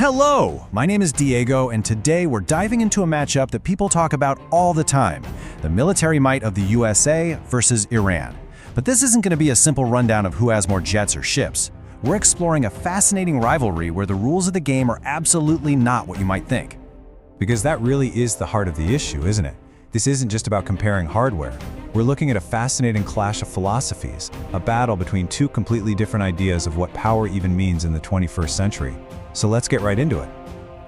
Hello, my name is Diego, and today we're diving into a matchup that people talk about all the time, the military might of the USA versus Iran. But this isn't going to be a simple rundown of who has more jets or ships. We're exploring a fascinating rivalry where the rules of the game are absolutely not what you might think. Because that really is the heart of the issue, isn't it? This isn't just about comparing hardware. We're looking at a fascinating clash of philosophies, a battle between two completely different ideas of what power even means in the 21st century. So let's get right into it.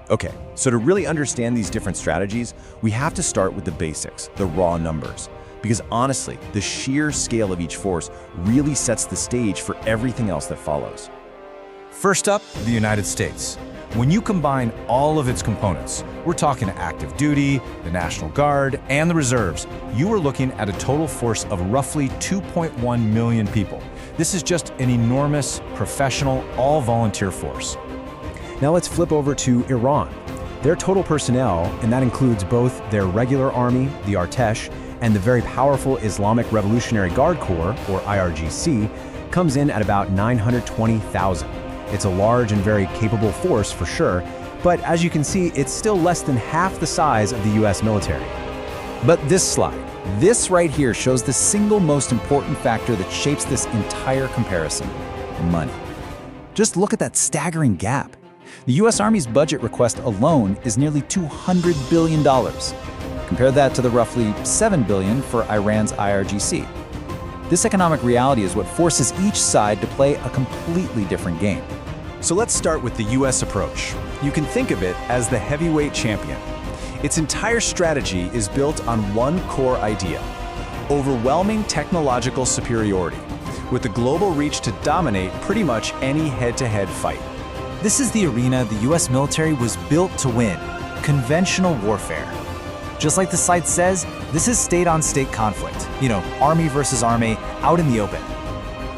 Okay, so to really understand these different strategies, we have to start with the basics, the raw numbers. Because honestly, the sheer scale of each force really sets the stage for everything else that follows. First up, the United States. When you combine all of its components, we're talking active duty, the National Guard, and the reserves, you are looking at a total force of roughly 2.1 million people. This is just an enormous, professional, all-volunteer force. Now let's flip over to Iran. Their total personnel, and that includes both their regular army, the Artesh, and the very powerful Islamic Revolutionary Guard Corps, or IRGC, comes in at about 920,000. It's a large and very capable force for sure, but as you can see, it's still less than half the size of the US military. But this right here shows the single most important factor that shapes this entire comparison: money. Just look at that staggering gap. The US Army's budget request alone is nearly $200 billion. Compare that to the roughly $7 billion for Iran's IRGC. This economic reality is what forces each side to play a completely different game. So let's start with the US approach. You can think of it as the heavyweight champion. Its entire strategy is built on one core idea: overwhelming technological superiority, with the global reach to dominate pretty much any head-to-head fight. This is the arena the US military was built to win: conventional warfare. Just like the site says, this is state-on-state conflict. Army versus army, out in the open.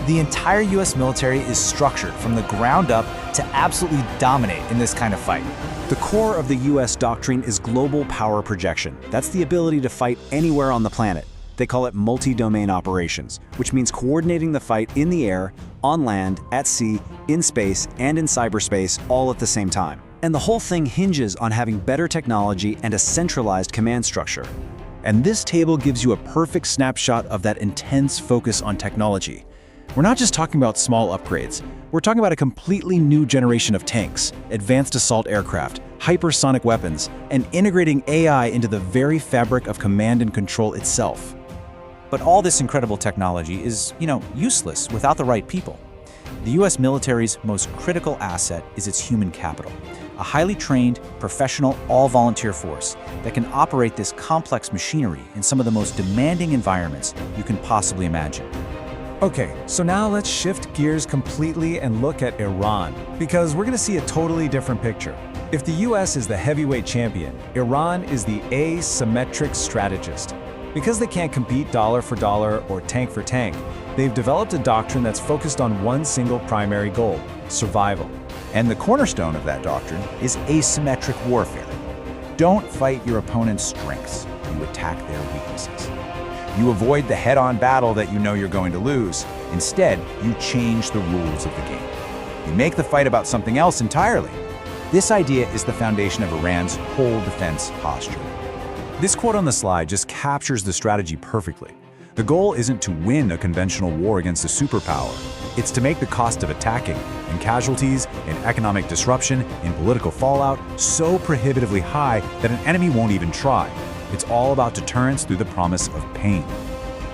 The entire US military is structured from the ground up to absolutely dominate in this kind of fight. The core of the US doctrine is global power projection. That's the ability to fight anywhere on the planet. They call it multi-domain operations, which means coordinating the fight in the air, on land, at sea, in space, and in cyberspace all at the same time. And the whole thing hinges on having better technology and a centralized command structure. And this table gives you a perfect snapshot of that intense focus on technology. We're not just talking about small upgrades. We're talking about a completely new generation of tanks, advanced assault aircraft, hypersonic weapons, and integrating AI into the very fabric of command and control itself. But all this incredible technology is, useless without the right people. The US military's most critical asset is its human capital, a highly trained, professional, all-volunteer force that can operate this complex machinery in some of the most demanding environments you can possibly imagine. Okay, so now let's shift gears completely and look at Iran, because we're going to see a totally different picture. If the US is the heavyweight champion, Iran is the asymmetric strategist. Because they can't compete dollar for dollar or tank for tank, they've developed a doctrine that's focused on one single primary goal: survival. And the cornerstone of that doctrine is asymmetric warfare. Don't fight your opponent's strengths, you attack their weaknesses. You avoid the head-on battle that you know you're going to lose. Instead, you change the rules of the game. You make the fight about something else entirely. This idea is the foundation of Iran's whole defense posture. This quote on the slide just captures the strategy perfectly. The goal isn't to win a conventional war against a superpower. It's to make the cost of attacking, in casualties, in economic disruption, in political fallout, so prohibitively high that an enemy won't even try. It's all about deterrence through the promise of pain.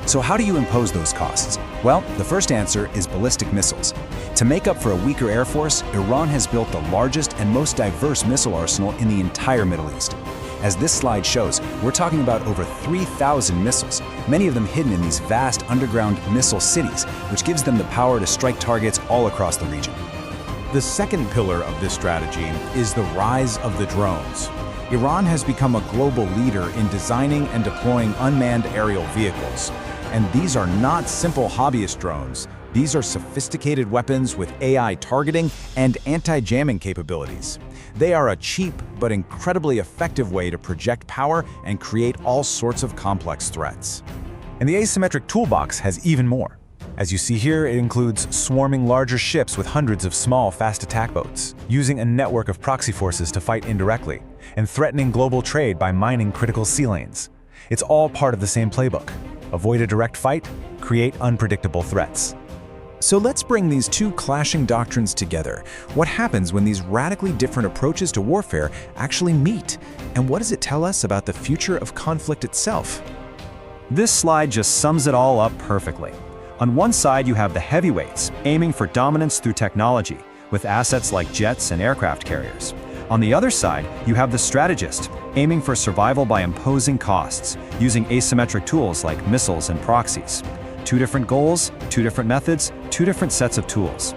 So how do you impose those costs? Well, the first answer is ballistic missiles. To make up for a weaker air force, Iran has built the largest and most diverse missile arsenal in the entire Middle East. As this slide shows, we're talking about over 3,000 missiles, many of them hidden in these vast underground missile cities, which gives them the power to strike targets all across the region. The second pillar of this strategy is the rise of the drones. Iran has become a global leader in designing and deploying unmanned aerial vehicles. And these are not simple hobbyist drones. These are sophisticated weapons with AI targeting and anti-jamming capabilities. They are a cheap but incredibly effective way to project power and create all sorts of complex threats. And the asymmetric toolbox has even more. As you see here, it includes swarming larger ships with hundreds of small, fast attack boats, using a network of proxy forces to fight indirectly, and threatening global trade by mining critical sea lanes. It's all part of the same playbook. Avoid a direct fight, create unpredictable threats. So let's bring these two clashing doctrines together. What happens when these radically different approaches to warfare actually meet? And what does it tell us about the future of conflict itself? This slide just sums it all up perfectly. On one side, you have the heavyweights, aiming for dominance through technology, with assets like jets and aircraft carriers. On the other side, you have the strategist, aiming for survival by imposing costs, using asymmetric tools like missiles and proxies. Two different goals, two different methods, two different sets of tools.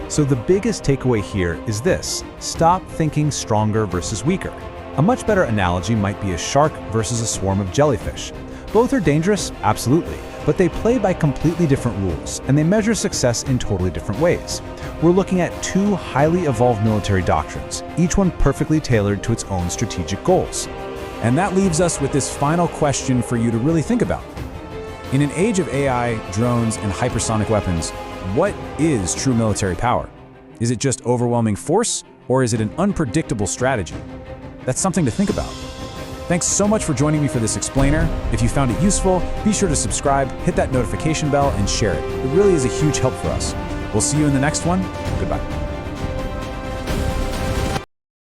So the biggest takeaway here is this: stop thinking stronger versus weaker. A much better analogy might be a shark versus a swarm of jellyfish. Both are dangerous, absolutely, but they play by completely different rules, and they measure success in totally different ways. We're looking at two highly evolved military doctrines, each one perfectly tailored to its own strategic goals. And that leaves us with this final question for you to really think about. In an age of AI, drones, and hypersonic weapons, what is true military power? Is it just overwhelming force, or is it an unpredictable strategy? That's something to think about. Thanks so much for joining me for this explainer. If you found it useful, be sure to subscribe, hit that notification bell, and share it. It really is a huge help for us. We'll see you in the next one. Goodbye.